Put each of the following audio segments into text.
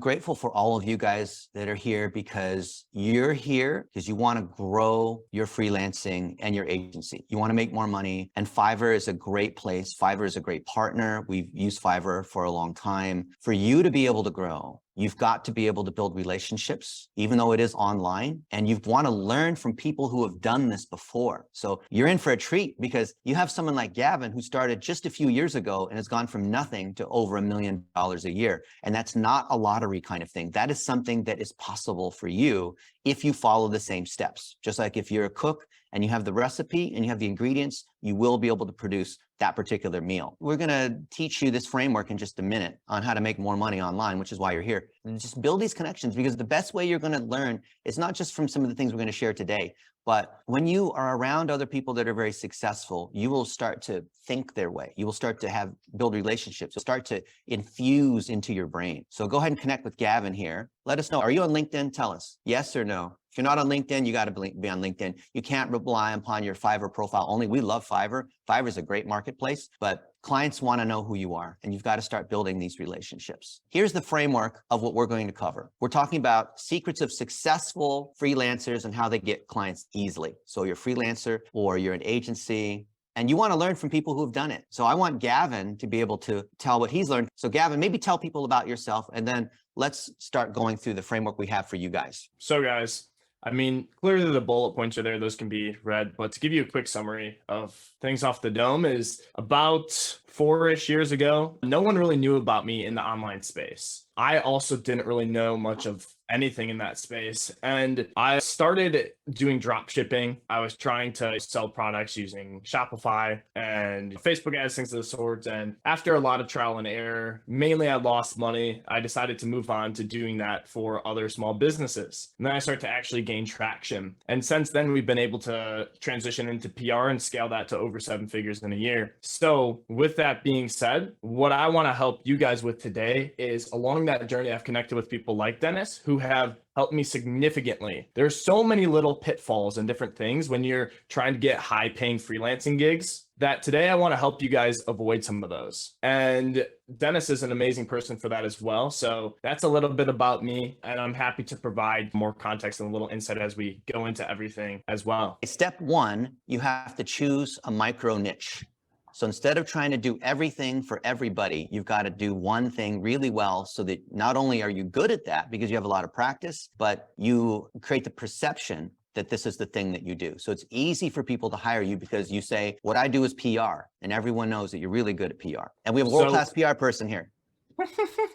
grateful for all of you guys that are here because you're here because you want to grow your freelancing and your agency. You want to make more money, and Fiverr is a great place. Fiverr is a great partner. We've used Fiverr for a long time. For you to be able to grow, you've got to be able to build relationships, even though it is online, and you want to learn from people who have done this before. So you're in for a treat because you have someone like Gavin who started just a few years ago and has gone from nothing to over $1 million a year. And that's not a lottery kind of thing. That is something that is possible for you if you follow the same steps. Just like if you're a cook and you have the recipe and you have the ingredients, you will be able to produce that particular meal. We're gonna teach you this framework in just a minute on how to make more money online, which is why you're here. And just build these connections, because the best way you're gonna learn is not just from some of the things we're gonna share today, but when you are around other people that are very successful, you will start to think their way. You will start to build relationships. You'll start to infuse into your brain. So go ahead and connect with Gavin here. Let us know, are you on LinkedIn? Tell us, yes or no. If you're not on LinkedIn, you got to be on LinkedIn. You can't rely upon your Fiverr profile only. We love Fiverr. Fiverr is a great marketplace, but clients want to know who you are, and you've got to start building these relationships. Here's the framework of what we're going to cover. We're talking about secrets of successful freelancers and how they get clients easily. So you're a freelancer or you're an agency, and you want to learn from people who have done it. So I want Gavin to be able to tell what he's learned. So Gavin, maybe tell people about yourself, and then let's start going through the framework we have for you guys. So guys, I mean, clearly the bullet points are there. Those can be read. But to give you a quick summary of things off the dome is about 4-ish years ago, no one really knew about me in the online space. I also didn't really know much of anything in that space. And I started doing drop shipping. I was trying to sell products using Shopify and Facebook ads, things of the sort. And after a lot of trial and error, mainly I lost money. I decided to move on to doing that for other small businesses. And then I started to actually gain traction. And since then, we've been able to transition into PR and scale that to over 7 figures in a year. So with that being said, what I want to help you guys with today is along that journey, I've connected with people like Dennis who have helped me significantly. There's so many little pitfalls and different things when you're trying to get high paying freelancing gigs that today I want to help you guys avoid some of those. And Dennis is an amazing person for that as well. So that's a little bit about me, and I'm happy to provide more context and a little insight as we go into everything as well. Step one, you have to choose a micro niche. So instead of trying to do everything for everybody, you've got to do one thing really well so that not only are you good at that because you have a lot of practice, but you create the perception that this is the thing that you do. So it's easy for people to hire you because you say, what I do is PR, and everyone knows that you're really good at PR. And we have a world-class PR person here.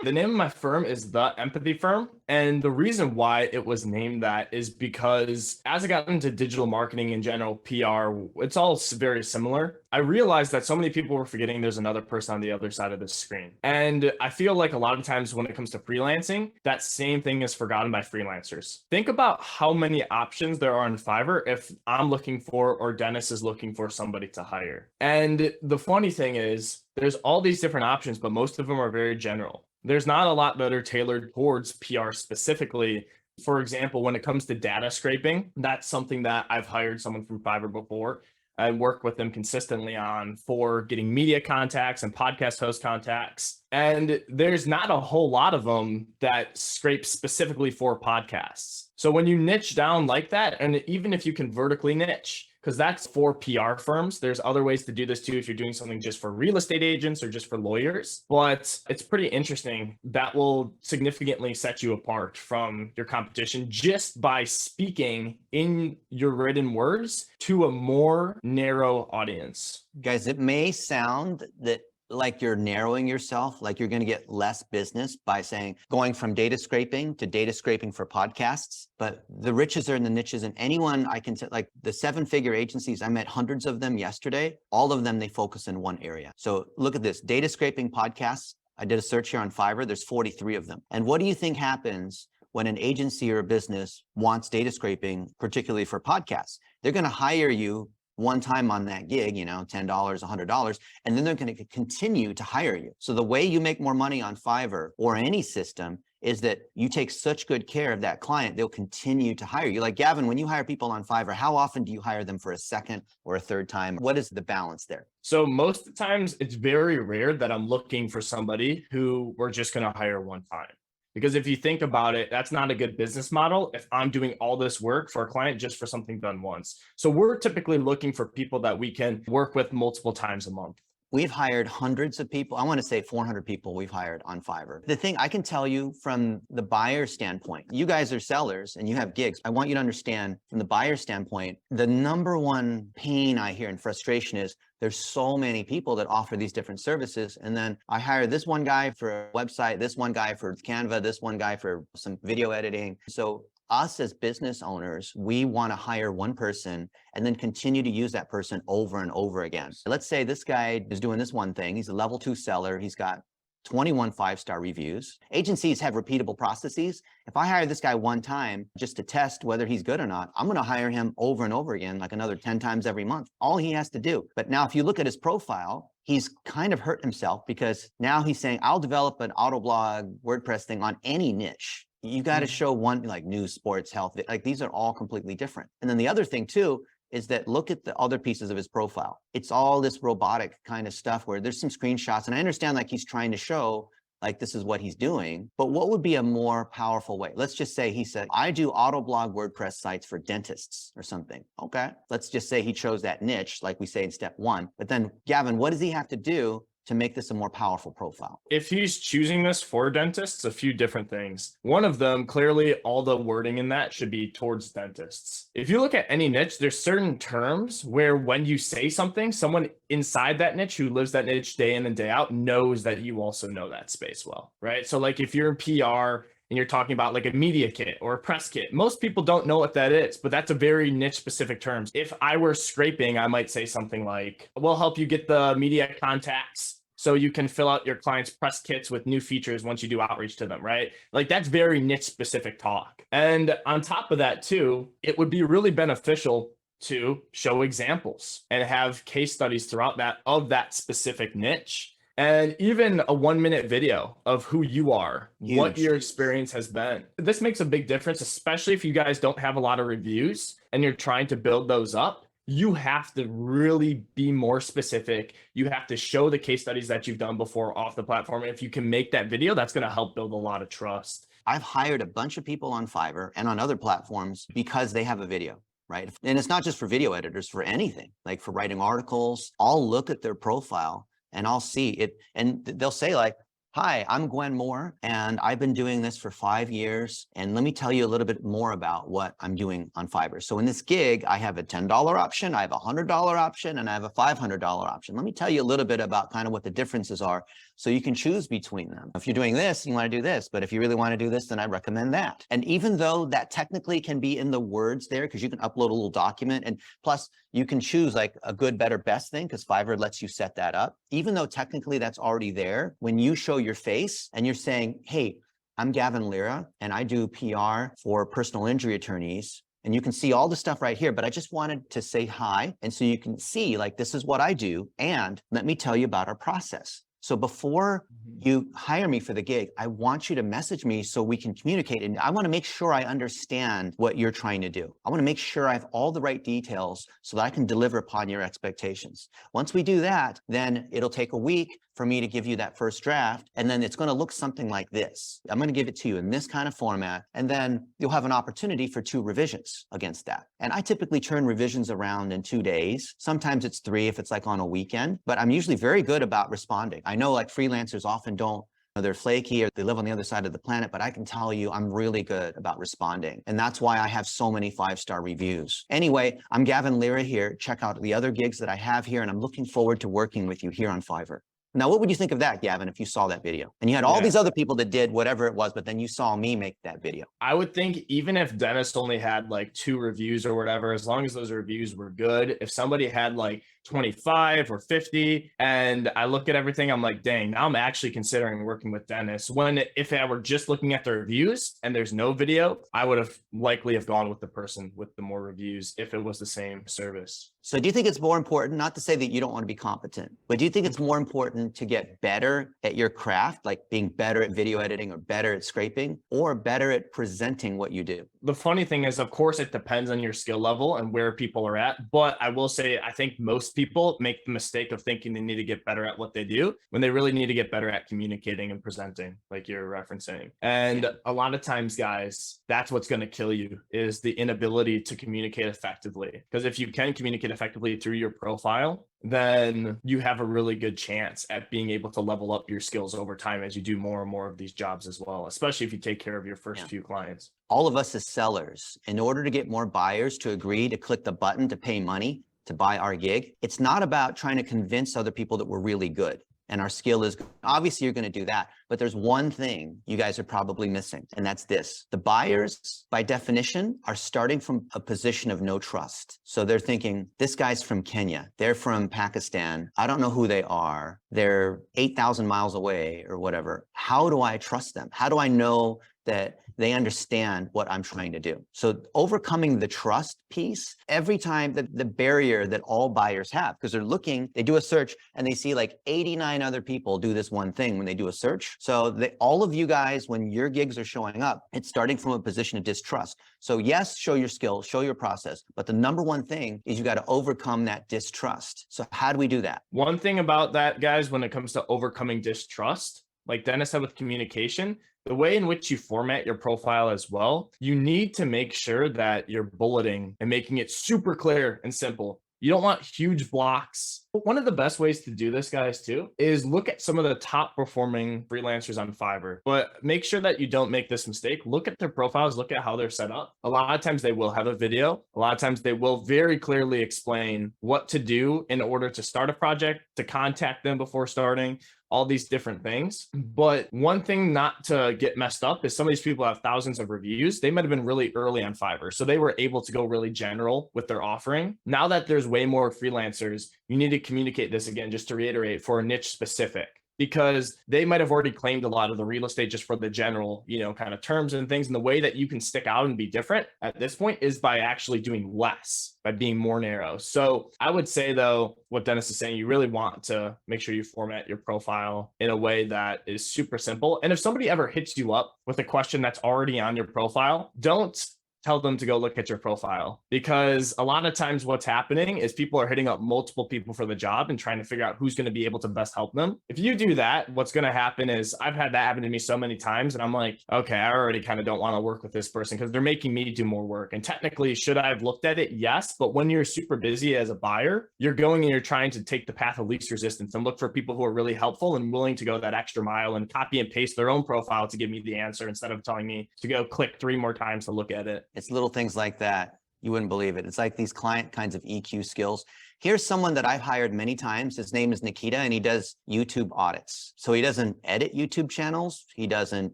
The name of my firm is The Empathy Firm. And the reason why it was named that is because as I got into digital marketing in general, PR, it's all very similar. I realized that so many people were forgetting there's another person on the other side of the screen. And I feel like a lot of times when it comes to freelancing, that same thing is forgotten by freelancers. Think about how many options there are on Fiverr if I'm looking for or Dennis is looking for somebody to hire. And the funny thing is, there's all these different options, but most of them are very general. There's not a lot that are tailored towards PR specifically. For example, when it comes to data scraping, that's something that I've hired someone from Fiverr before. I work with them consistently on for getting media contacts and podcast host contacts. And there's not a whole lot of them that scrape specifically for podcasts. So when you niche down like that, and even if you can vertically niche, because that's for PR firms. There's other ways to do this too if you're doing something just for real estate agents or just for lawyers. But it's pretty interesting. That will significantly set you apart from your competition just by speaking in your written words to a more narrow audience. Guys, it may sound that like you're narrowing yourself, like you're going to get less business by saying going from data scraping to data scraping for podcasts. But the riches are in the niches, and anyone I can like the 7-figure agencies, I met hundreds of them yesterday. All of them, they focus in one area. So look at this, data scraping podcasts. I did a search here on Fiverr. There's 43 of them. And what do you think happens when an agency or a business wants data scraping, particularly for podcasts? They're going to hire you one time on that gig, you know, $10, $100, and then they're going to continue to hire you. So the way you make more money on Fiverr or any system is that you take such good care of that client, they'll continue to hire you. Like Gavin, when you hire people on Fiverr, how often do you hire them for a second or a third time? What is the balance there? So most of the times it's very rare that I'm looking for somebody who we're just going to hire one time. Because if you think about it, that's not a good business model if I'm doing all this work for a client just for something done once. So we're typically looking for people that we can work with multiple times a month. We've hired hundreds of people. I want to say 400 people we've hired on Fiverr. The thing I can tell you from the buyer standpoint, you guys are sellers and you have gigs. I want you to understand from the buyer standpoint, the number one pain I hear and frustration is there's so many people that offer these different services. And then I hire this one guy for a website, this one guy for Canva, this one guy for some video editing. So us as business owners, we want to hire one person and then continue to use that person over and over again. Let's say this guy is doing this one thing. He's a level 2 seller. He's got 21 5-star reviews. Agencies have repeatable processes. If I hire this guy one time just to test whether he's good or not, I'm going to hire him over and over again, like another 10 times every month. All he has to do. But now if you look at his profile, he's kind of hurt himself because now he's saying, I'll develop an auto blog WordPress thing on any niche. You got to show one, like news, sports, health, like these are all completely different. And then the other thing too, is that look at the other pieces of his profile. It's all this robotic kind of stuff where there's some screenshots, and I understand like he's trying to show like this is what he's doing, but what would be a more powerful way? Let's just say he said, I do auto blog WordPress sites for dentists or something. Okay. Let's just say he chose that niche, like we say in step 1, but then Gavin, what does he have to do to make this a more powerful profile? If he's choosing this for dentists, a few different things. One of them, clearly all the wording in that should be towards dentists. If you look at any niche, there's certain terms where when you say something, someone inside that niche who lives that niche day in and day out knows that you also know that space well, right? So like if you're in PR and you're talking about like a media kit or a press kit, most people don't know what that is, but that's a very niche specific term. If I were scraping, I might say something like, we'll help you get the media contacts so you can fill out your clients' press kits with new features once you do outreach to them, right? Like that's very niche specific talk. And on top of that too, it would be really beneficial to show examples and have case studies throughout that of that specific niche. And even a 1-minute video of who you are, what your experience has been. This makes a big difference, especially if you guys don't have a lot of reviews and you're trying to build those up. You have to really be more specific. You have to show the case studies that you've done before off the platform. And if you can make that video, that's going to help build a lot of trust. I've hired a bunch of people on Fiverr and on other platforms because they have a video, right? And it's not just for video editors, for anything, like for writing articles. I'll look at their profile and I'll see it. And they'll say like, hi, I'm Gwen Moore, and I've been doing this for 5 years. And let me tell you a little bit more about what I'm doing on Fiverr. So in this gig, I have a $10 option, I have a $100 option, and I have a $500 option. Let me tell you a little bit about kind of what the differences are so you can choose between them. If you're doing this, you want to do this, but if you really want to do this, then I recommend that. And even though that technically can be in the words there, because you can upload a little document, and plus you can choose like a good, better, best thing, because Fiverr lets you set that up. Even though technically that's already there, when you show your face and you're saying, hey, I'm Gavin Lira and I do PR for personal injury attorneys, and you can see all the stuff right here, but I just wanted to say hi. And so you can see like, this is what I do. And let me tell you about our process. So before you hire me for the gig, I want you to message me so we can communicate. And I want to make sure I understand what you're trying to do. I want to make sure I have all the right details so that I can deliver upon your expectations. Once we do that, then it'll take a week for me to give you that first draft. And then it's going to look something like this. I'm going to give it to you in this kind of format. And then you'll have an opportunity for 2 revisions against that. And I typically turn revisions around in 2 days. Sometimes it's 3 if it's like on a weekend, but I'm usually very good about responding. I know like freelancers often don't, they're flaky or they live on the other side of the planet, but I can tell you I'm really good about responding. And that's why I have so many 5-star reviews. Anyway, I'm Gavin Lira here. Check out the other gigs that I have here, and I'm looking forward to working with you here on Fiverr. Now, what would you think of that, Gavin, if you saw that video and you had all these other people that did whatever it was, but then you saw me make that video? I would think even if Dennis only had like 2 reviews or whatever, as long as those reviews were good, if somebody had like 25 or 50 and I look at everything, I'm like, dang, now I'm actually considering working with Dennis. When if I were just looking at the reviews and there's no video, I would have likely have gone with the person with the more reviews if it was the same service. So do you think it's more important, not to say that you don't want to be competent, but do you think it's more important to get better at your craft, like being better at video editing or better at scraping, or better at presenting what you do? The funny thing is, of course, it depends on your skill level and where people are at. But I will say, I think most most people make the mistake of thinking they need to get better at what they do when they really need to get better at communicating and presenting, like you're referencing. And a lot of times, guys, that's what's going to kill you, is the inability to communicate effectively. Because if you can communicate effectively through your profile, then you have a really good chance at being able to level up your skills over time as you do more and more of these jobs as well, especially if you take care of your first few clients. All of us as sellers, in order to get more buyers to agree to click the button to pay money to buy our gig, it's not about trying to convince other people that we're really good and our skill is good. Obviously you're going to do that, but there's one thing you guys are probably missing, and that's this. The buyers, by definition, are starting from a position of no trust. So they're thinking, this guy's from Kenya, they're from Pakistan, I don't know who they are, they're 8,000 miles away or whatever. How do I trust them? How do I know that they understand what I'm trying to do? So overcoming the trust piece, every time the barrier that all buyers have, because they're looking, they do a search and they see like 89 other people do this one thing when they do a search. So all of you guys, when your gigs are showing up, it's starting from a position of distrust. So yes, show your skill, show your process, but the number one thing is you got to overcome that distrust. So how do we do that? One thing about that, guys, when it comes to overcoming distrust, like Dennis said with communication, the way in which you format your profile as well, you need to make sure that you're bulleting and making it super clear and simple. You don't want huge blocks. One of the best ways to do this, guys, too, is look at some of the top performing freelancers on Fiverr. But make sure that you don't make this mistake. Look at their profiles, look at how they're set up. A lot of times they will have a video. A lot of times they will very clearly explain what to do in order to start a project, to contact them before starting, all these different things. But one thing not to get messed up is some of these people have thousands of reviews. They might have been really early on Fiverr, so they were able to go really general with their offering. Now that there's way more freelancers, you need to communicate this again, just to reiterate, for a niche specific, because they might have already claimed a lot of the real estate just for the general, kind of terms and things. And the way that you can stick out and be different at this point is by actually doing less, by being more narrow. So I would say, though, what Dennis is saying, you really want to make sure you format your profile in a way that is super simple. And if somebody ever hits you up with a question that's already on your profile, don't tell them to go look at your profile, because a lot of times what's happening is people are hitting up multiple people for the job and trying to figure out who's going to be able to best help them. If you do that, what's going to happen is, I've had that happen to me so many times, and I'm like, okay, I already kind of don't want to work with this person because they're making me do more work. And technically, should I have looked at it? Yes. But when you're super busy as a buyer, you're going and you're trying to take the path of least resistance and look for people who are really helpful and willing to go that extra mile and copy and paste their own profile to give me the answer, instead of telling me to go click 3 more times to look at it. It's little things like that. You wouldn't believe it. It's like these client kinds of EQ skills. Here's someone that I've hired many times. His name is Nikita, and he does YouTube audits. So he doesn't edit YouTube channels. He doesn't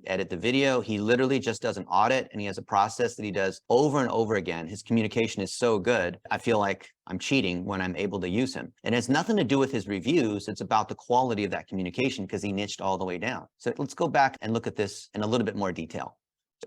edit the video. He literally just does an audit, and he has a process that he does over and over again. His communication is so good, I feel like I'm cheating when I'm able to use him. And it has nothing to do with his reviews. It's about the quality of that communication, because he niched all the way down. So let's go back and look at this in a little bit more detail.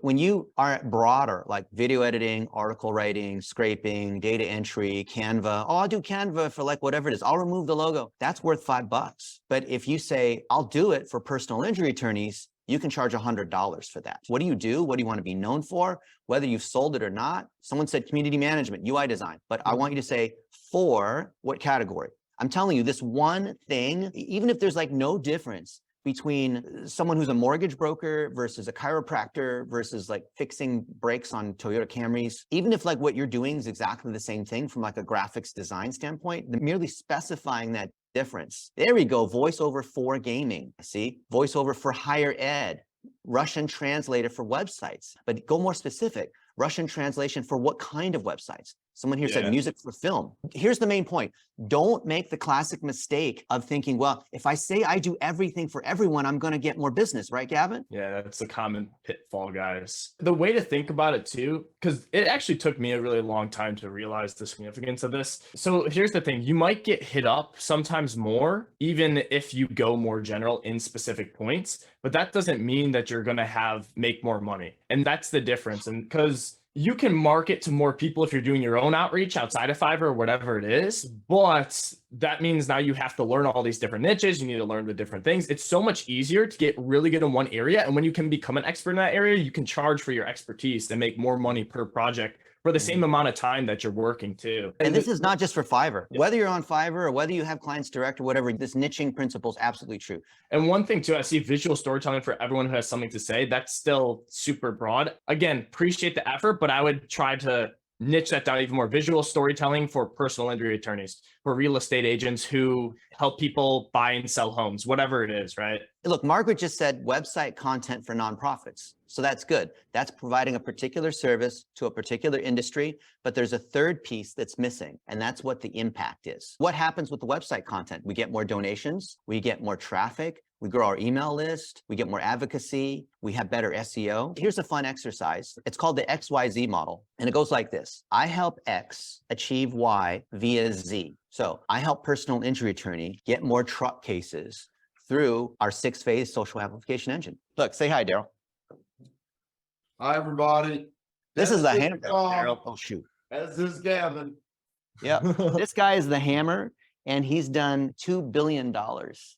When you are broader, like video editing, article writing, scraping, data entry, Canva, I'll do Canva for like whatever it is, I'll remove the logo, that's worth $5. But if you say, I'll do it for personal injury attorneys, you can charge $100 for that. What do you do? What do you want to be known for? Whether you've sold it or not. Someone said community management, UI design, but I want you to say for what category? I'm telling you, this one thing, even if there's like no difference between someone who's a mortgage broker versus a chiropractor versus like fixing brakes on Toyota Camrys, even if like what you're doing is exactly the same thing from like a graphics design standpoint, merely specifying that difference. There we go, voiceover for gaming, see? Voiceover for higher ed, Russian translator for websites, but go more specific. Russian translation for what kind of websites? Someone here said music for film. Here's the main point. Don't make the classic mistake of thinking, well, if I say I do everything for everyone, I'm going to get more business, right, Gavin? Yeah, that's a common pitfall, guys. The way to think about it too, because it actually took me a really long time to realize the significance of this. So here's the thing. You might get hit up sometimes more, even if you go more general in specific points, but that doesn't mean that you're going to make more money. And that's the difference. And because you can market to more people if you're doing your own outreach outside of Fiverr or whatever it is, but that means now you have to learn all these different niches. You need to learn the different things. It's so much easier to get really good in one area. And when you can become an expert in that area, you can charge for your expertise and make more money per project for the same amount of time that you're working too. And this is not just for Fiverr. Whether you're on Fiverr or whether you have clients direct or whatever, this niching principle is absolutely true. And one thing too, I see visual storytelling for everyone who has something to say. That's still super broad. Again, appreciate the effort, but I would try to niche that down even more. Visual storytelling for personal injury attorneys, for real estate agents who help people buy and sell homes, whatever it is, right? Look, Margaret just said website content for nonprofits. So that's good. That's providing a particular service to a particular industry, but there's a third piece that's missing, and that's what the impact is. What happens with the website content? We get more donations, we get more traffic, we grow our email list, we get more advocacy, we have better SEO. Here's a fun exercise. It's called the XYZ model, and it goes like this. I help X achieve Y via Z. So I help personal injury attorney get more truck cases through our 6-phase social amplification engine. Look, say hi, Daryl. Hi, everybody. This is the hammer. Daryl. Oh, shoot. This is Gavin. Yeah. This guy is the hammer, and he's done $2 billion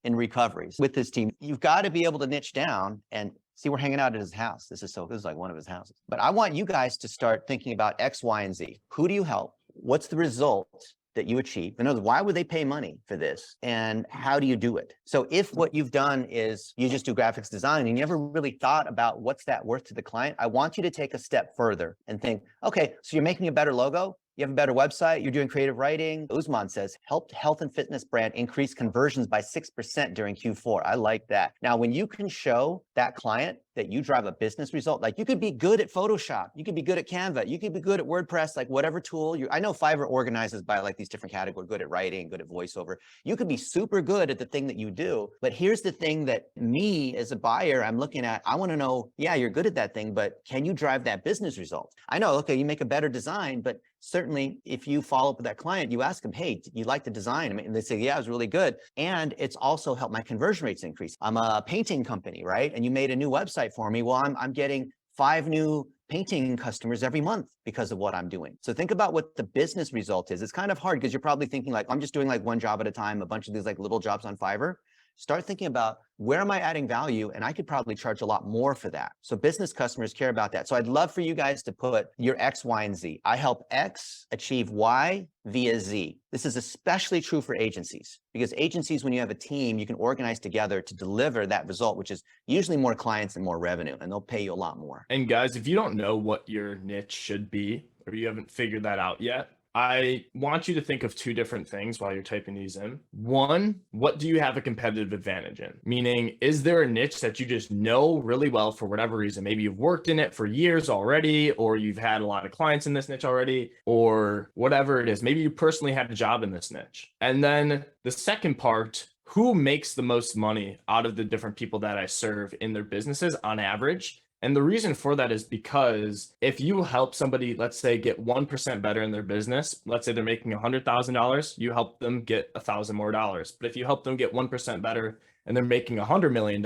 in recoveries with his team. You've got to be able to niche down and see, we're hanging out at his house. This is like one of his houses. But I want you guys to start thinking about X, Y, and Z. Who do you help? What's the result that you achieve? In other words, why would they pay money for this? And how do you do it? So if what you've done is you just do graphics design and you never really thought about what's that worth to the client, I want you to take a step further and think, okay, so you're making a better logo. You have a better website, you're doing creative writing. Usman says, helped health and fitness brand increase conversions by 6% during Q4. I like that. Now, when you can show that client that you drive a business result, like you could be good at Photoshop, you could be good at Canva, you could be good at WordPress, like whatever tool I know Fiverr organizes by like these different categories, good at writing, good at voiceover. You could be super good at the thing that you do, but here's the thing that me as a buyer, I'm looking at, I want to know, yeah, you're good at that thing, but can you drive that business result? I know, okay, you make a better design, but certainly if you follow up with that client, you ask them, hey, you like the design? I mean, they say, yeah, it was really good. And it's also helped my conversion rates increase. I'm a painting company, right? And you made a new website for me. Well, I'm getting 5 new painting customers every month because of what I'm doing. So think about what the business result is. It's kind of hard because you're probably thinking like, I'm just doing like one job at a time, a bunch of these like little jobs on Fiverr. Start thinking about where am I adding value? And I could probably charge a lot more for that. So business customers care about that. So I'd love for you guys to put your X, Y, and Z. I help X achieve Y via Z. This is especially true for agencies because agencies, when you have a team, you can organize together to deliver that result, which is usually more clients and more revenue, and they'll pay you a lot more. And guys, if you don't know what your niche should be, or you haven't figured that out yet, I want you to think of 2 different things while you're typing these in. One, what do you have a competitive advantage in? Meaning, is there a niche that you just know really well for whatever reason? Maybe you've worked in it for years already, or you've had a lot of clients in this niche already, or whatever it is. Maybe you personally had a job in this niche. And then the second part, who makes the most money out of the different people that I serve in their businesses on average? And the reason for that is because if you help somebody, let's say, get 1% better in their business, let's say they're making $100,000, you help them get $1,000 more. But if you help them get 1% better and they're making $100 million,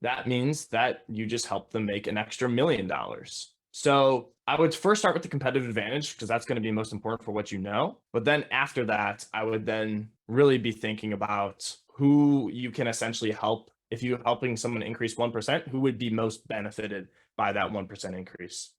that means that you just help them make an extra $1 million. So I would first start with the competitive advantage because that's going to be most important for what you know. But then after that, I would then really be thinking about who you can essentially help. If you're helping someone increase 1%, who would be most benefited by that 1% increase?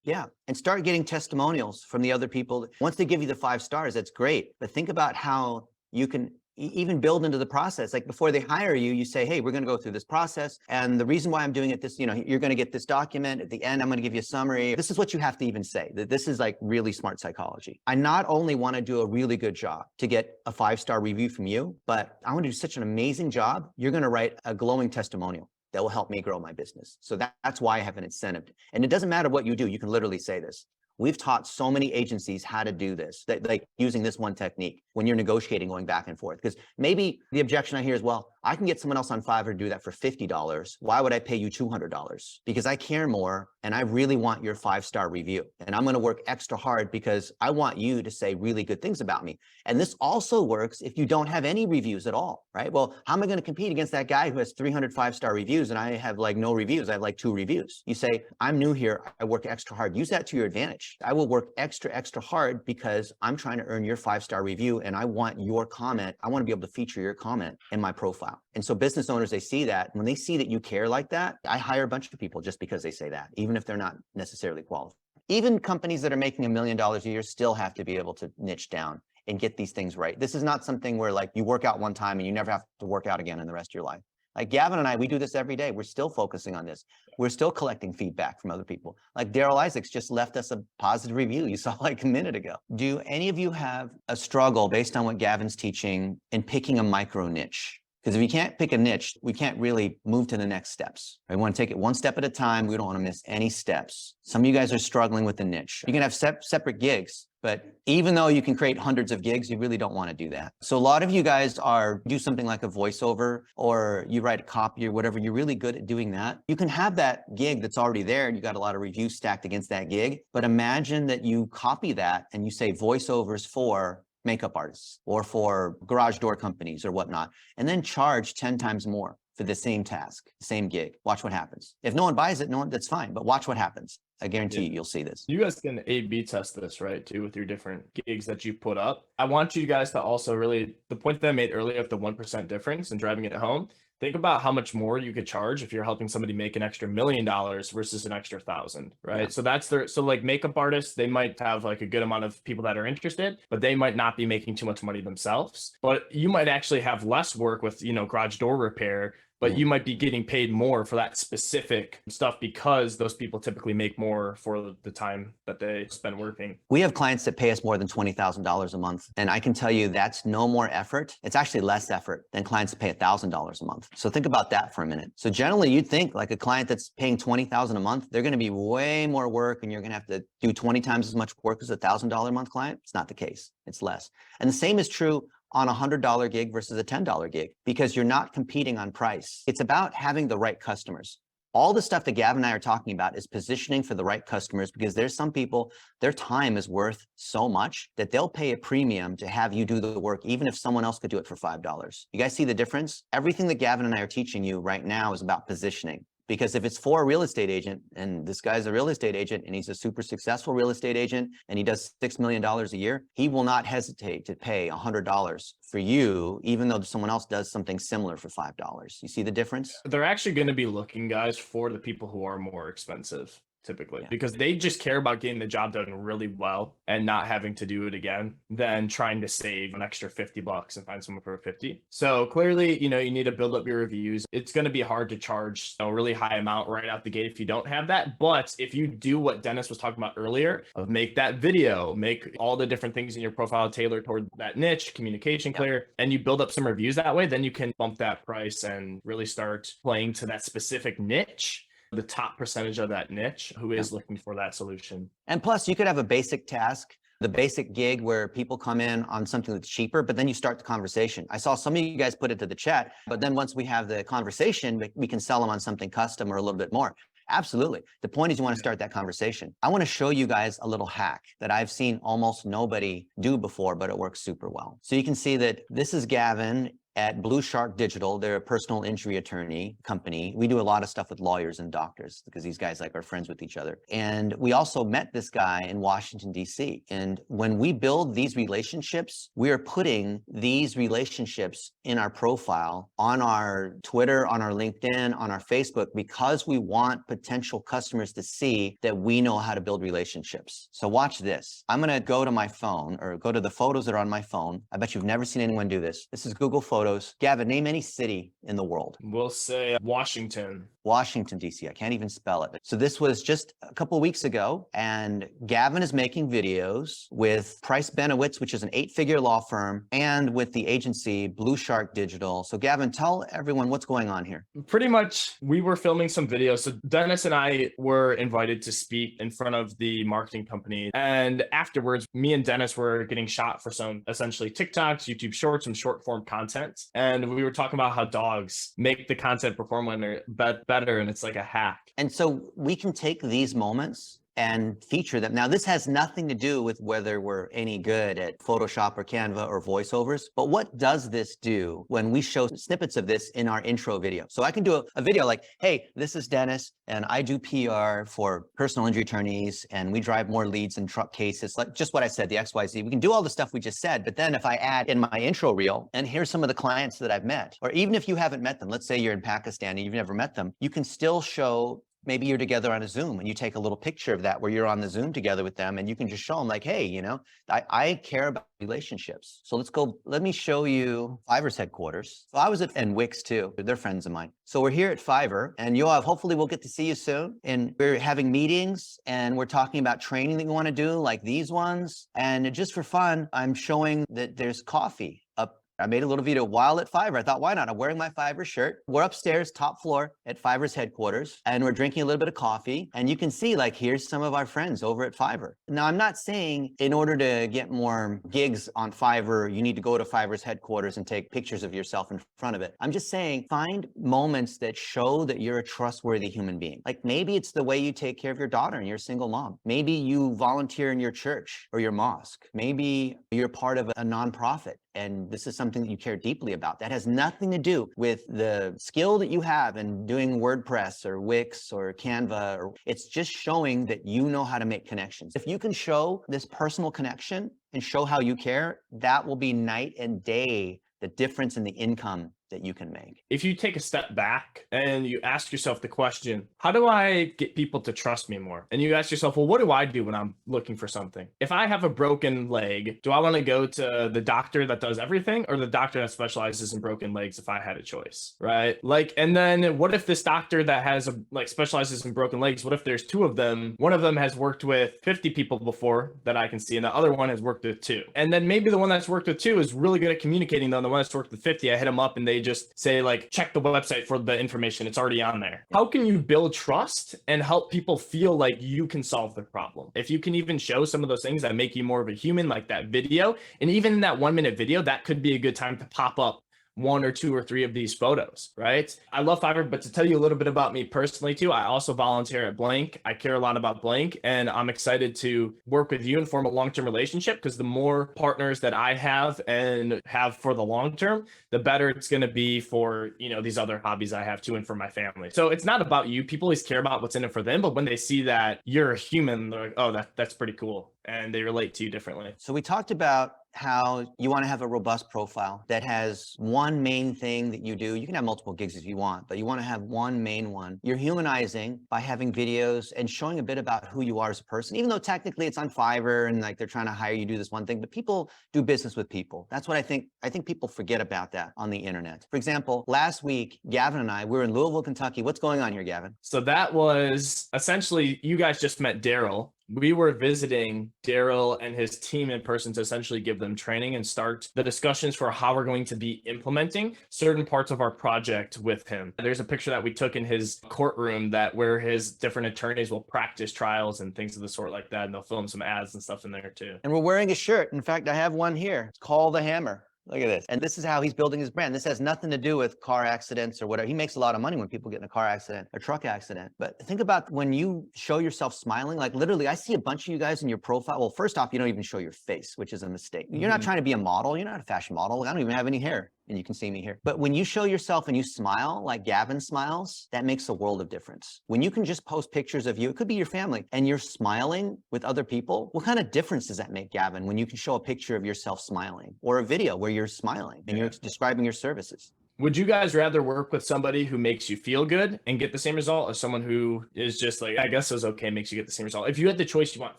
Yeah. And start getting testimonials from the other people. Once they give you the 5 stars, that's great. But think about how you can even build into the process. Like before they hire you, you say, hey, we're going to go through this process. And the reason why I'm doing it this, you're going to get this document at the end. I'm going to give you a summary. This is what you have to even say. That this is like really smart psychology. I not only want to do a really good job to get a 5-star review from you, but I want to do such an amazing job. You're going to write a glowing testimonial that will help me grow my business. So that's why I have an incentive. And it doesn't matter what you do. You can literally say this. We've taught so many agencies how to do this, that like using this one technique when you're negotiating, going back and forth. Because maybe the objection I hear is, well, I can get someone else on Fiverr to do that for $50. Why would I pay you $200? Because I care more and I really want your 5-star review. And I'm going to work extra hard because I want you to say really good things about me. And this also works if you don't have any reviews at all, right? Well, how am I going to compete against that guy who has 300 5-star reviews and I have like no reviews? I have like 2 reviews. You say, I'm new here. I work extra hard. Use that to your advantage. I will work extra hard because I'm trying to earn your 5-star review and I want your comment. I want to be able to feature your comment in my profile. And so business owners, they see that. When they see that you care like that, I hire a bunch of people just because they say that, even if they're not necessarily qualified. Even companies that are making $1 million a year still have to be able to niche down and get these things right. This is not something where like you work out one time and you never have to work out again in the rest of your life. Like Gavin and I, we do this every day. We're still focusing on this. We're still collecting feedback from other people. Like Daryl Isaacs just left us a positive review you saw like a minute ago. Do any of you have a struggle based on what Gavin's teaching in picking a micro niche? Because if you can't pick a niche, we can't really move to the next steps. We want to take it one step at a time. We don't want to miss any steps. Some of you guys are struggling with the niche. You can have separate gigs, but even though you can create hundreds of gigs, you really don't want to do that. So a lot of you guys do something like a voiceover, or you write a copy or whatever. You're really good at doing that. You can have that gig that's already there and you got a lot of reviews stacked against that gig. But imagine that you copy that and you say voiceovers for makeup artists or for garage door companies or whatnot, and then charge 10 times more for the same task, same gig. Watch what happens. If no one buys it, that's fine, but watch what happens. I guarantee you'll see this. You guys can A/B test this, right, too, with your different gigs that you put up. I want you guys to also really, the point that I made earlier of the 1% difference and driving it home, think about how much more you could charge if you're helping somebody make an extra $1 million versus an extra 1,000, right? Yeah. So that's so like makeup artists, they might have like a good amount of people that are interested, but they might not be making too much money themselves. But you might actually have less work with, garage door repair, but you might be getting paid more for that specific stuff because those people typically make more for the time that they spend working. We have clients that pay us more than $20,000 a month. And I can tell you that's no more effort. It's actually less effort than clients that pay $1,000 a month. So think about that for a minute. So generally you'd think like a client that's paying $20,000 a month, they're going to be way more work and you're going to have to do 20 times as much work as a $1,000 a month client. It's not the case. It's less. And the same is true on a $100 gig versus a $10 gig, because you're not competing on price. It's about having the right customers. All the stuff that Gavin and I are talking about is positioning for the right customers, because there's some people, their time is worth so much that they'll pay a premium to have you do the work, even if someone else could do it for $5. You guys see the difference? Everything that Gavin and I are teaching you right now is about positioning. Because if it's for a real estate agent, and this guy's a real estate agent and he's a super successful real estate agent and he does $6 million a year, he will not hesitate to pay $100 for you, even though someone else does something similar for $5. You see the difference? They're actually going to be looking, guys, for the people who are more expensive. Typically, because they just care about getting the job done really well and not having to do it again than trying to save an extra $50 and find someone for 50. So clearly, you need to build up your reviews. It's going to be hard to charge a really high amount right out the gate if you don't have that. But if you do what Dennis was talking about earlier, of make that video, make all the different things in your profile tailored toward that niche, communication clear, and you build up some reviews that way, then you can bump that price and really start playing to that specific niche, the top percentage of that niche who is looking for that solution. And plus you could have a basic task, the basic gig where people come in on something that's cheaper, but then you start the conversation. I saw some of you guys put it to the chat, but then once we have the conversation, we can sell them on something custom or a little bit more. Absolutely. The point is you want to start that conversation. I want to show you guys a little hack that I've seen almost nobody do before, but it works super well. So you can see that this is Gavin at Blue Shark Digital. They're a personal injury attorney company. We do a lot of stuff with lawyers and doctors because these guys are friends with each other. And we also met this guy in Washington, D.C. And when we build these relationships, we are putting these relationships in our profile, on our Twitter, on our LinkedIn, on our Facebook, because we want potential customers to see that we know how to build relationships. So watch this. I'm going to go to my phone, or go to the photos that are on my phone. I bet you've never seen anyone do this. This is Google Photos. Gavin, name any city in the world. We'll say Washington. Washington, D.C. I can't even spell it. So this was just a couple of weeks ago, and Gavin is making videos with Price Benowitz, which is an 8-figure law firm, and with the agency Blue Shark Digital. So Gavin, tell everyone what's going on here. Pretty much, we were filming some videos. So Dennis and I were invited to speak in front of the marketing company. And afterwards, me and Dennis were getting shot for some essentially TikToks, YouTube Shorts, some short form content. And we were talking about how dogs make the content perform better, and it's like a hack. And so we can take these moments and feature them. Now, this has nothing to do with whether we're any good at Photoshop or Canva or voiceovers, but what does this do when we show snippets of this in our intro video? So I can do a video like, hey, this is Dennis, and I do PR for personal injury attorneys, and we drive more leads in truck cases, like just what I said, the XYZ. We can do all the stuff we just said, but then if I add in my intro reel, and here's some of the clients that I've met, or even if you haven't met them, let's say you're in Pakistan and you've never met them, you can still show, maybe you're together on a Zoom and you take a little picture of that where you're on the Zoom together with them, and you can just show them like, hey, you know, I care about relationships. So let me show you Fiverr's headquarters. So I was and Wix too, they're friends of mine. So we're here at Fiverr, and Yoav, hopefully we'll get to see you soon. And we're having meetings and we're talking about training that you want to do, like these ones. And just for fun, I'm showing that there's coffee up. I made a little video while at Fiverr. I thought, why not? I'm wearing my Fiverr shirt. We're upstairs, top floor at Fiverr's headquarters, and we're drinking a little bit of coffee. And you can see, like, here's some of our friends over at Fiverr. Now, I'm not saying in order to get more gigs on Fiverr, you need to go to Fiverr's headquarters and take pictures of yourself in front of it. I'm just saying, find moments that show that you're a trustworthy human being. Like, maybe it's the way you take care of your daughter and you're a single mom. Maybe you volunteer in your church or your mosque. Maybe you're part of a nonprofit, and this is something that you care deeply about. That has nothing to do with the skill that you have in doing WordPress or Wix or Canva. It's just showing that you know how to make connections. If you can show this personal connection and show how you care, that will be night and day the difference in the income that you can make. If you take a step back and you ask yourself the question, how do I get people to trust me more? And you ask yourself, well, what do I do when I'm looking for something? If I have a broken leg, do I want to go to the doctor that does everything, or the doctor that specializes in broken legs if I had a choice, right? Like, and then what if this doctor that has specializes in broken legs, what if there's two of them? One of them has worked with 50 people before that I can see, and the other one has worked with 2. And then maybe the one that's worked with 2 is really good at communicating, though the one that's worked with 50, I hit them up and they just say, like, check the website for the information. It's already on there. How can you build trust and help people feel like you can solve their problem? If you can even show some of those things that make you more of a human, like that video, and even in that 1-minute video, that could be a good time to pop up 1 or 2 or 3 of these photos, right? I love Fiverr, but to tell you a little bit about me personally too, I also volunteer at Blank. I care a lot about Blank, and I'm excited to work with you and form a long-term relationship, because the more partners that I have and have for the long term, the better it's going to be for, you know, these other hobbies I have too, and for my family. So it's not about you. People always care about what's in it for them, but when they see that you're a human, they're like, oh, that's pretty cool. And they relate to you differently. So we talked about how you want to have a robust profile that has one main thing that you do. You can have multiple gigs if you want, but you want to have one main one. You're humanizing by having videos and showing a bit about who you are as a person, even though technically it's on Fiverr and like they're trying to hire you to do this one thing, but people do business with people. That's what I think. I think people forget about that on the internet. For example, last week, Gavin and I, we were in Louisville, Kentucky. What's going on here, Gavin? So that was essentially, you guys just met Daryl. We were visiting Daryl and his team in person to essentially give them training and start the discussions for how we're going to be implementing certain parts of our project with him. There's a picture that we took in his courtroom where his different attorneys will practice trials and things of the sort like that, and they'll film some ads and stuff in there too. And we're wearing a shirt. In fact, I have one here. It's called the Hammer. Look at this. And this is how he's building his brand. This has nothing to do with car accidents or whatever. He makes a lot of money when people get in a car accident, a truck accident. But think about when you show yourself smiling, like literally, I see a bunch of you guys in your profile. Well, first off, you don't even show your face, which is a mistake. You're not trying to be a model. You're not a fashion model. I don't even have any hair. And you can see me here. But when you show yourself and you smile like Gavin smiles, that makes a world of difference. When you can just post pictures of you, it could be your family, and you're smiling with other people, what kind of difference does that make, Gavin, when you can show a picture of yourself smiling, or a video where you're smiling and you're describing your services? Would you guys rather work with somebody who makes you feel good and get the same result, or someone who is just like, I guess it was okay, makes you get the same result? If you had the choice, you want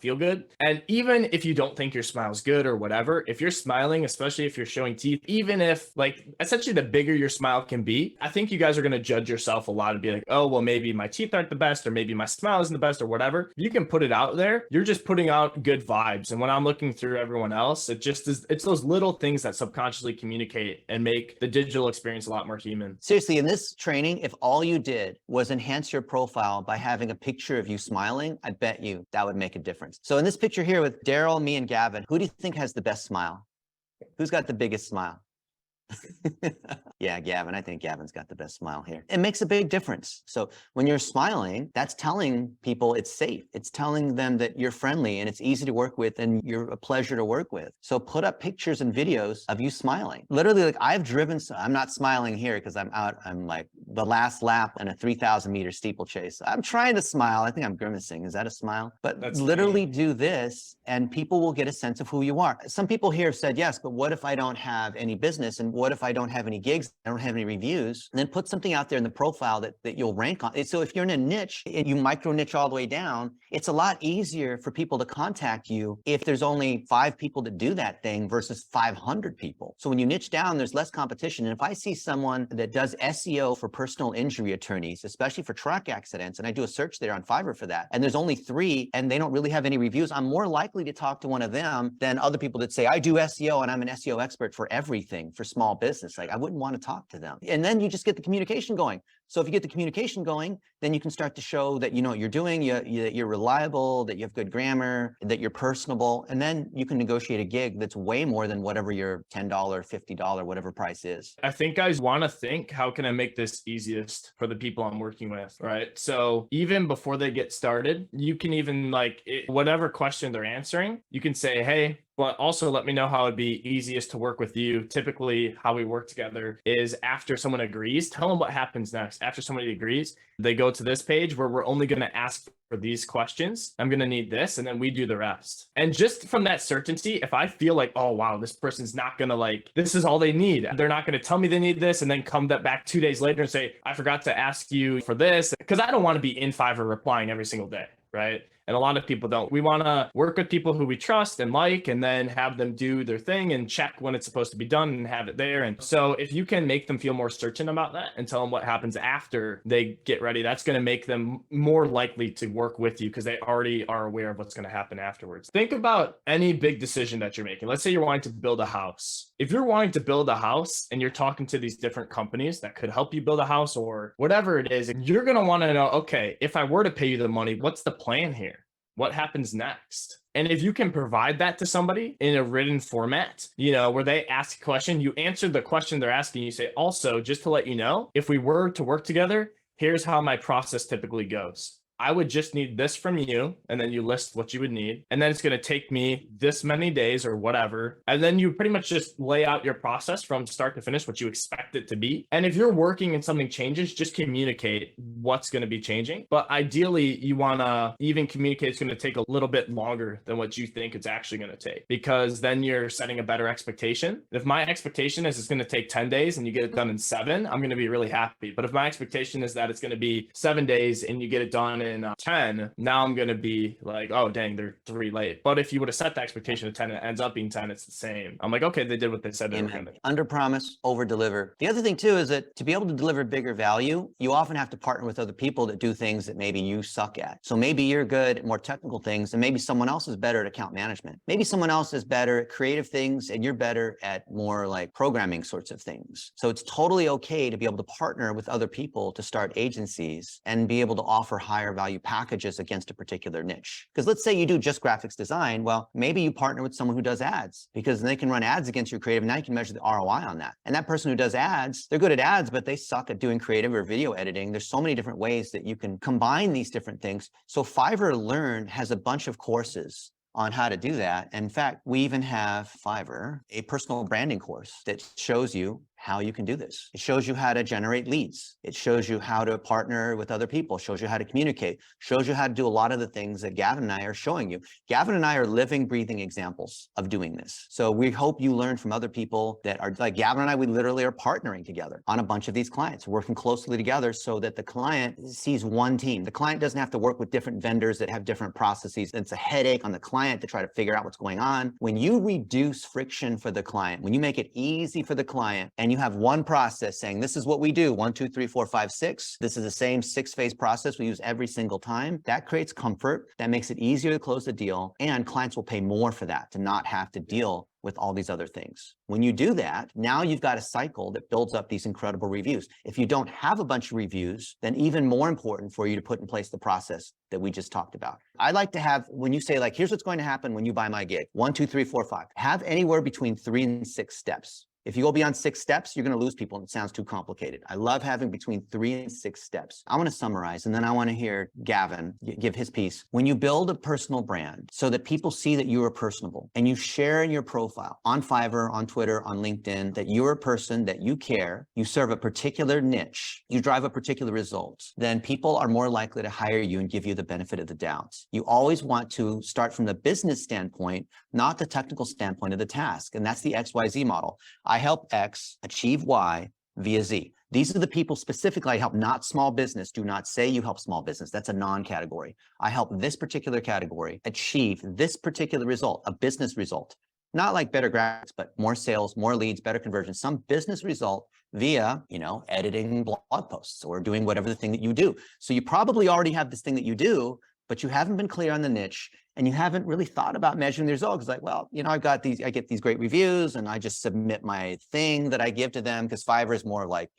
feel good. And even if you don't think your smile's good or whatever, if you're smiling, especially if you're showing teeth, even if like essentially the bigger your smile can be, I think you guys are going to judge yourself a lot and be like, oh, well, maybe my teeth aren't the best, or maybe my smile isn't the best, or whatever. You can put it out there. You're just putting out good vibes. And when I'm looking through everyone else, it just is, it's those little things that subconsciously communicate and make the digital experience a lot more human. Seriously, in this training, if all you did was enhance your profile by having a picture of you smiling, I bet you that would make a difference. So in this picture here with Daryl, me, and Gavin, who do you think has the best smile? Who's got the biggest smile? Yeah, Gavin, I think Gavin's got the best smile here. It makes a big difference. So when you're smiling, that's telling people it's safe. It's telling them that you're friendly and it's easy to work with and you're a pleasure to work with. So put up pictures and videos of you smiling. Literally, like I've driven, I'm not smiling here because I'm out, I'm like the last lap in a 3,000-meter steeplechase. I'm trying to smile. I think I'm grimacing. Is that a smile? But That's literally do this and people will get a sense of who you are. Some people here have said, yes, but what if I don't have any business? And what if I don't have any gigs? I don't have any reviews? And then put something out there in the profile that you'll rank on. So if you're in a niche and you micro niche all the way down, it's a lot easier for people to contact you if there's only 5 people that do that thing versus 500 people. So when you niche down, there's less competition. And if I see someone that does SEO for personal injury attorneys, especially for truck accidents, and I do a search there on Fiverr for that, and there's only 3 and they don't really have any reviews, I'm more likely to talk to one of them than other people that say, I do SEO and I'm an SEO expert for everything for small business. Like I wouldn't want to talk to them. And then you just get the communication going. So if you get the communication going, then you can start to show that you know what you're doing, you're reliable, that you have good grammar, that you're personable, and then you can negotiate a gig that's way more than whatever your $10, $50, whatever price is. I think guys want to think, how can I make this easiest for the people I'm working with, right? So even before they get started, you can even whatever question they're answering, you can say, hey, but also let me know how it'd be easiest to work with you. Typically, how we work together is after someone agrees, tell them what happens next. After somebody agrees, they go to this page where we're only going to ask for these questions. I'm going to need this, and then we do the rest. And just from that certainty, if I feel like, oh, wow, this person's not going to this is all they need. They're not going to tell me they need this and then come back 2 days later and say, I forgot to ask you for this. Because I don't want to be in Fiverr replying every single day, right? And a lot of people don't. We want to work with people who we trust and like, and then have them do their thing and check when it's supposed to be done and have it there. And so if you can make them feel more certain about that and tell them what happens after they get ready, that's going to make them more likely to work with you because they already are aware of what's going to happen afterwards. Think about any big decision that you're making. Let's say you're wanting to build a house. If you're wanting to build a house and you're talking to these different companies that could help you build a house or whatever it is, you're going to want to know, okay, if I were to pay you the money, what's the plan here? What happens next? And if you can provide that to somebody in a written format, where they ask a question, you answer the question they're asking, you say, also, just to let you know, if we were to work together, here's how my process typically goes. I would just need this from you, and then you list what you would need, and then it's going to take me this many days or whatever, and then you pretty much just lay out your process from start to finish, what you expect it to be. And if you're working and something changes, just communicate what's going to be changing. But ideally, you want to even communicate it's going to take a little bit longer than what you think it's actually going to take, because then you're setting a better expectation. If my expectation is it's going to take 10 days and you get it done in 7, I'm going to be really happy. But if my expectation is that it's going to be 7 days and you get it done in 10, now I'm going to be like, oh, dang, they're 3 late. But if you would have set the expectation of 10 and it ends up being 10, it's the same. I'm like, okay, they did what they said they were going to do. Under promise, over deliver. The other thing too is that to be able to deliver bigger value, you often have to partner with other people that do things that maybe you suck at. So maybe you're good at more technical things and maybe someone else is better at account management. Maybe someone else is better at creative things and you're better at more like programming sorts of things. So it's totally okay to be able to partner with other people to start agencies and be able to offer higher value packages against a particular niche. Because let's say you do just graphics design. Well, maybe you partner with someone who does ads because they can run ads against your creative. And now you can measure the ROI on that. And that person who does ads, they're good at ads, but they suck at doing creative or video editing. There's so many different ways that you can combine these different things. So Fiverr Learn has a bunch of courses on how to do that. And in fact, we even have Fiverr, a personal branding course that shows you how you can do this. It shows you how to generate leads. It shows you how to partner with other people, shows you how to communicate, shows you how to do a lot of the things that Gavin and I are showing you. Gavin and I are living, breathing examples of doing this. So we hope you learn from other people that are like Gavin and I, we literally are partnering together on a bunch of these clients, working closely together so that the client sees one team. The client doesn't have to work with different vendors that have different processes. It's a headache on the client to try to figure out what's going on. When you reduce friction for the client, when you make it easy for the client, and you have one process saying, this is what we do, 1, 2, 3, 4, 5, 6. This is the same 6-phase process we use every single time. That creates comfort. That makes it easier to close the deal. And clients will pay more for that to not have to deal with all these other things. When you do that, now you've got a cycle that builds up these incredible reviews. If you don't have a bunch of reviews, then even more important for you to put in place the process that we just talked about. I like to have, when you say like, here's what's going to happen when you buy my gig, 1, 2, 3, 4, 5, have anywhere between 3 and 6 steps. If you go beyond 6 steps, you're going to lose people and it sounds too complicated. I love having between 3 and 6 steps. I want to summarize, and then I want to hear Gavin give his piece. When you build a personal brand so that people see that you are personable and you share in your profile on Fiverr, on Twitter, on LinkedIn, that you're a person, that you care, you serve a particular niche, you drive a particular result, then people are more likely to hire you and give you the benefit of the doubt. You always want to start from the business standpoint, not the technical standpoint of the task. And that's the XYZ model. I help X achieve Y via Z. These are the people specifically I help, not small business. Do not say you help small business. That's a non-category. I help this particular category achieve this particular result, a business result. Not like better graphics, but more sales, more leads, better conversion, some business result via, editing blog posts or doing whatever the thing that you do. So you probably already have this thing that you do, but you haven't been clear on the niche and you haven't really thought about measuring the results. It's like, well, I get these great reviews and I just submit my thing that I give to them, because Fiverr is more like,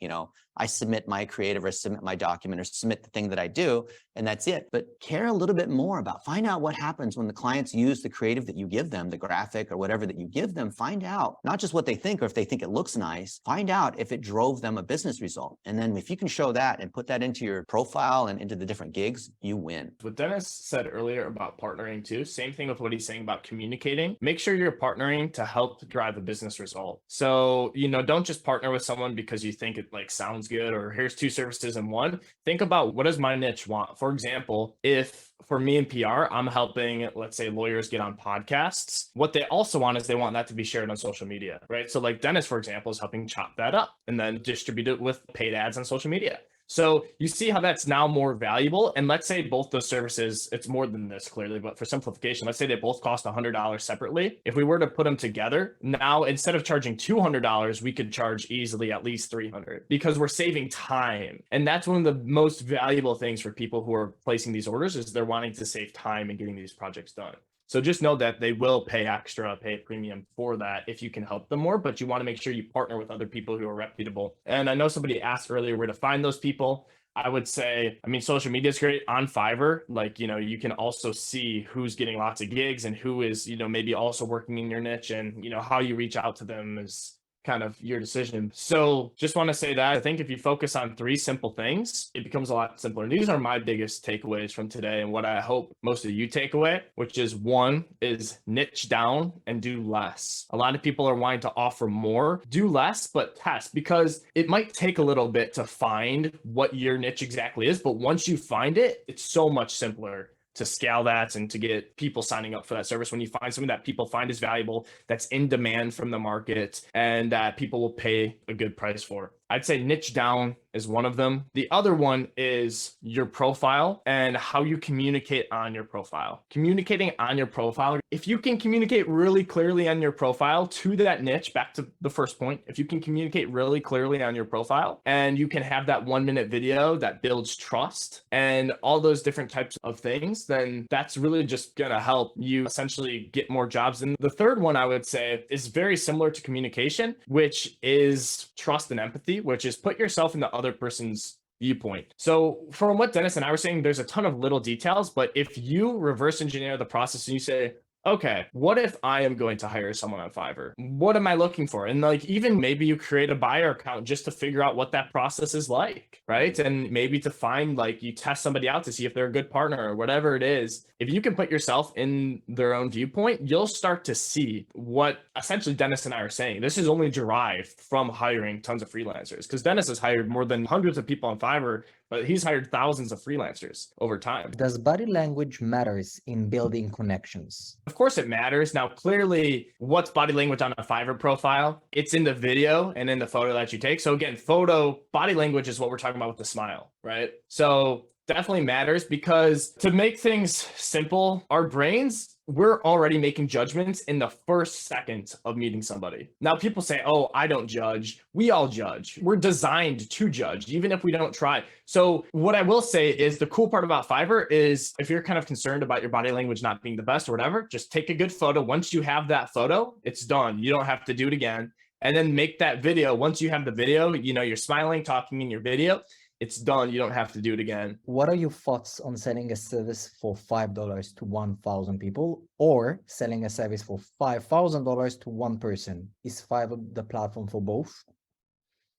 I submit my creative or submit my document or submit the thing that I do, and that's it. But care a little bit more about, find out what happens when the clients use the creative that you give them, the graphic or whatever that you give them. Find out not just what they think or if they think it looks nice, find out if it drove them a business result. And then if you can show that and put that into your profile and into the different gigs, you win. What Dennis said earlier about partnering too, same thing with what he's saying about communicating. Make sure you're partnering to help drive a business result. So, don't just partner with someone because you think it sounds good or here's 2 services in one. Think about, what does my niche want? For example, if for me in PR, I'm helping, let's say, lawyers get on podcasts, what they also want is they want that to be shared on social media, right? So like Dennis, for example, is helping chop that up and then distribute it with paid ads on social media. So you see how that's now more valuable. And let's say both those services, it's more than this clearly, but for simplification, let's say they both cost $100 separately. If we were to put them together, now instead of charging $200, we could charge easily at least $300 because we're saving time. And that's one of the most valuable things for people who are placing these orders, is they're wanting to save time in getting these projects done. So just know that they will pay extra, pay a premium for that if you can help them more, but you want to make sure you partner with other people who are reputable. And I know somebody asked earlier where to find those people. I would say, social media is great on Fiverr. You can also see who's getting lots of gigs and who is, maybe also working in your niche, and, how you reach out to them is kind of your decision. So just want to say that I think if you focus on 3 simple things, it becomes a lot simpler. And these are my biggest takeaways from today and what I hope most of you take away, which is 1 is niche down and do less. A lot of people are wanting to offer more, do less, but test, because it might take a little bit to find what your niche exactly is. But once you find it, it's so much simpler to scale that and to get people signing up for that service. When you find something that people find is valuable, that's in demand from the market, and that people will pay a good price for. I'd say niche down is one of them. The other one is your profile and how you communicate on your profile. Communicating on your profile, if you can communicate really clearly on your profile to that niche, back to the first point, if you can communicate really clearly on your profile and you can have that 1-minute video that builds trust and all those different types of things, then that's really just going to help you essentially get more jobs. And the third one I would say is very similar to communication, which is trust and empathy, which is put yourself in the other person's viewpoint. So from what Dennis and I were saying, there's a ton of little details, but if you reverse engineer the process and you say, okay, what if I am going to hire someone on Fiverr? What am I looking for? And even maybe you create a buyer account just to figure out what that process is like, right? And maybe to find, you test somebody out to see if they're a good partner or whatever it is. If you can put yourself in their own viewpoint, you'll start to see what essentially Dennis and I are saying. This is only derived from hiring tons of freelancers, because Dennis has hired more than hundreds of people on Fiverr, but he's hired thousands of freelancers over time. Does body language matters in building connections? Of course it matters. Now, clearly, what's body language on a Fiverr profile? It's in the video and in the photo that you take. So again, body language is what we're talking about with the smile, right? So definitely matters, because to make things simple, our brains, we're already making judgments in the first second of meeting somebody. Now, people say, oh, I don't judge. We all judge. We're designed to judge, even if we don't try. So what I will say is the cool part about Fiverr is if you're kind of concerned about your body language not being the best or whatever, just take a good photo. Once you have that photo, it's done. You don't have to do it again. And then make that video. Once you have the video, you're smiling, talking in your video. it's done. You don't have to do it again. What are your thoughts on selling a service for $5 to 1,000 people or selling a service for $5,000 to one person? Is Fiverr the platform for both?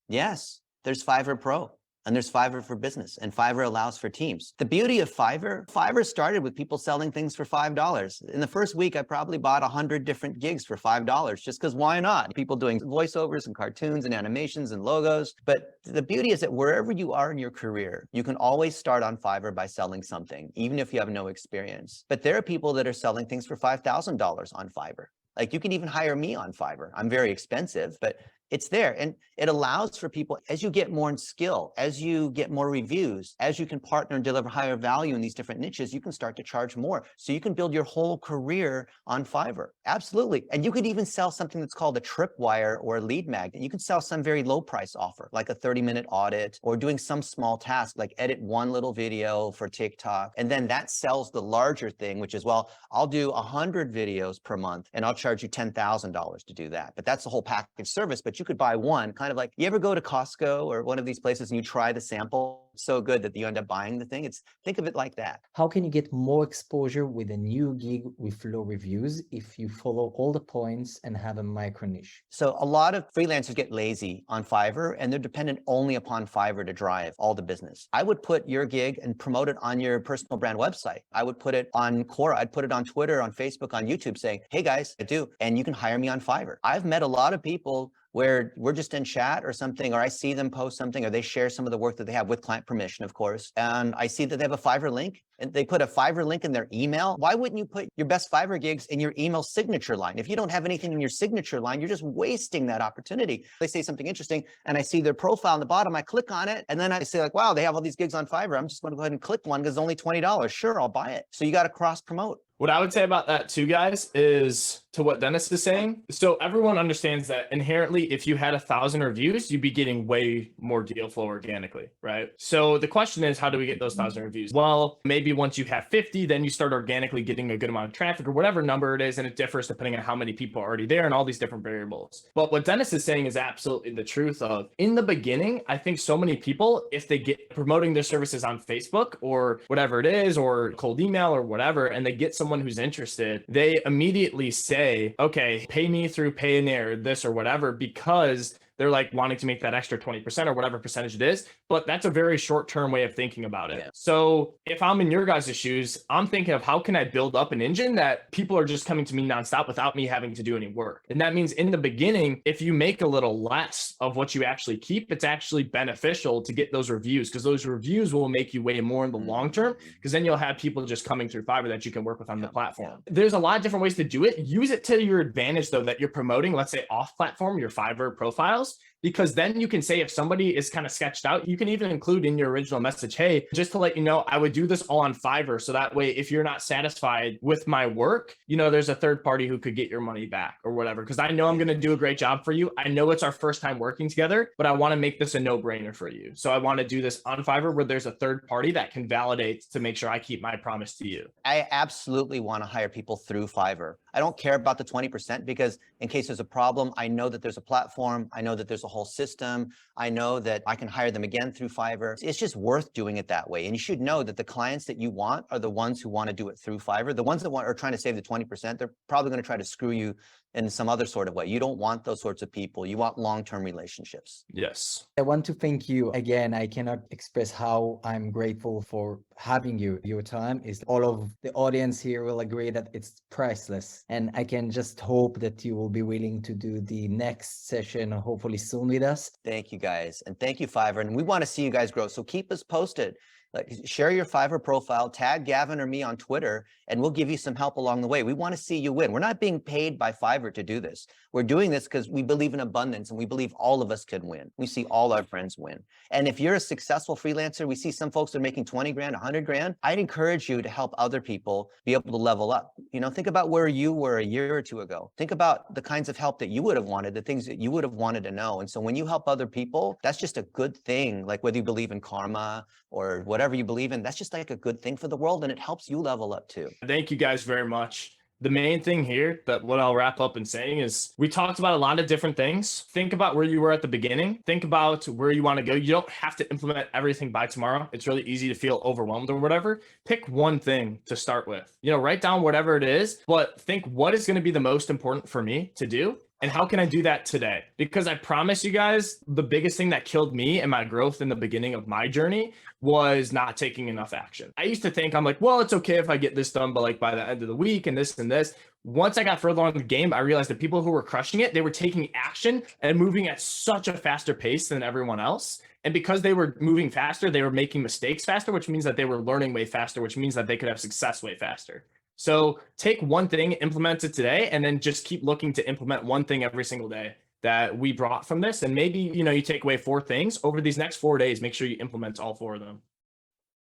Yes, there's Fiverr Pro and there's Fiverr for Business, and Fiverr allows for teams. The beauty of Fiverr started with people selling things for $5. In the first week, I probably bought 100 different gigs for $5 just because why not? People doing voiceovers and cartoons and animations and logos. But the beauty is that wherever you are in your career, you can always start on Fiverr by selling something, even if you have no experience. But there are people that are selling things for $5,000 on Fiverr. Like you can even hire me on Fiverr. I'm very expensive, but it's there. And it allows for people, as you get more in skill, as you get more reviews, as you can partner and deliver higher value in these different niches, you can start to charge more. So you can build your whole career on Fiverr. Absolutely. And you could even sell something that's called a tripwire or a lead magnet. You can sell some very low price offer, like a 30-minute audit or doing some small task, like edit one little video for TikTok. And then that sells the larger thing, which is, well, I'll do 100 videos per month and I'll charge you $10,000 to do that. But that's the whole package service. But you could buy one, kind of like, you ever go to Costco or one of these places and you try the sample? It's so good that you end up buying the thing. Think of it like that. How can you get more exposure with a new gig with low reviews if you follow all the points and have a micro niche? So a lot of freelancers get lazy on Fiverr and they're dependent only upon Fiverr to drive all the business. I would put your gig and promote it on your personal brand website. I would put it on Quora. I'd put it on Twitter, on Facebook, on YouTube saying, hey guys, I do. And you can hire me on Fiverr. I've met a lot of people where we're just in chat or something, or I see them post something, or they share some of the work that they have with client permission, of course. And I see that they have a Fiverr link and they put a Fiverr link in their email. Why wouldn't you put your best Fiverr gigs in your email signature line? If you don't have anything in your signature line, you're just wasting that opportunity. They say something interesting and I see their profile on the bottom, I click on it. And then I say like, wow, they have all these gigs on Fiverr. I'm just going to go ahead and click one because it's only $20. Sure, I'll buy it. So you got to cross promote. What I would say about that too, guys, is to what Dennis is saying. So everyone understands that inherently, if you had 1,000 reviews, you'd be getting way more deal flow organically, right? So the question is, how do we get those 1,000 reviews? Well, maybe once you have 50, then you start organically getting a good amount of traffic or whatever number it is. And it differs depending on how many people are already there and all these different variables. But what Dennis is saying is absolutely the truth of, in the beginning, I think so many people, if they get promoting their services on Facebook or whatever it is, or cold email or whatever, and they get someone who's interested, they immediately say, okay, pay me through Payoneer, this or whatever, because they're like wanting to make that extra 20% or whatever percentage it is. But that's a very short-term way of thinking about it. Yeah. So if I'm in your guys' shoes, I'm thinking of how can I build up an engine that people are just coming to me nonstop without me having to do any work. And that means in the beginning, if you make a little less of what you actually keep, it's actually beneficial to get those reviews, because those reviews will make you way more in the long term, because then you'll have people just coming through Fiverr that you can work with on the platform. There's a lot of different ways to do it. Use it to your advantage though, that you're promoting, let's say off platform, your Fiverr profiles. Because then you can say, if somebody is kind of sketched out, you can even include in your original message, hey, just to let you know, I would do this all on Fiverr. So that way, if you're not satisfied with my work, you know, there's a third party who could get your money back or whatever. Because I know I'm going to do a great job for you. I know it's our first time working together, but I want to make this a no-brainer for you. So I want to do this on Fiverr where there's a third party that can validate to make sure I keep my promise to you. I absolutely want to hire people through Fiverr. I don't care about the 20% because in case there's a problem, I know that there's a platform. I know that there's a whole system. I know that I can hire them again through Fiverr. It's just worth doing it that way. And you should know that the clients that you want are the ones who want to do it through Fiverr. The ones that are trying to save the 20%, they're probably going to try to screw you in some other sort of way. You don't want those sorts of people. You want long-term relationships. Yes. I want to thank you again. I cannot express how I'm grateful for having you. Your time is, all of the audience here will agree that it's priceless. And I can just hope that you will be willing to do the next session, hopefully soon with us. Thank you guys. And thank you, Fiverr. And we want to see you guys grow. So keep us posted. Like, share your Fiverr profile, tag Gavin or me on Twitter, and we'll give you some help along the way. We want to see you win. We're not being paid by Fiverr to do this. We're doing this because we believe in abundance and we believe all of us can win. We see all our friends win. And if you're a successful freelancer, we see some folks that are making 20 grand, 100 grand. I'd encourage you to help other people be able to level up. You know, think about where you were a year or two ago. Think about the kinds of help that you would have wanted, the things that you would have wanted to know. And so when you help other people, that's just a good thing. Like whether you believe in karma or whatever you believe in, that's just like a good thing for the world, and it helps you level up too. Thank you guys very much. The main thing here that what I'll wrap up in saying is we talked about a lot of different things. Think about where you were at the beginning. Think about where you want to go. You don't have to implement everything by tomorrow. It's really easy to feel overwhelmed or whatever. Pick one thing to start with. Write down whatever it is, but think what is going to be the most important for me to do. And how can I do that today? Because I promise you guys, the biggest thing that killed me and my growth in the beginning of my journey was not taking enough action. I used to think I'm like, well, it's okay if I get this done, but like by the end of the week and this and this. Once I got further along in the game, I realized that people who were crushing it, they were taking action and moving at such a faster pace than everyone else. And because they were moving faster, they were making mistakes faster, which means that they were learning way faster, which means that they could have success way faster. So take one thing, implement it today, and then just keep looking to implement one thing every single day that we brought from this. And maybe, you take away 4 things over these next 4 days. Make sure you implement all 4 of them.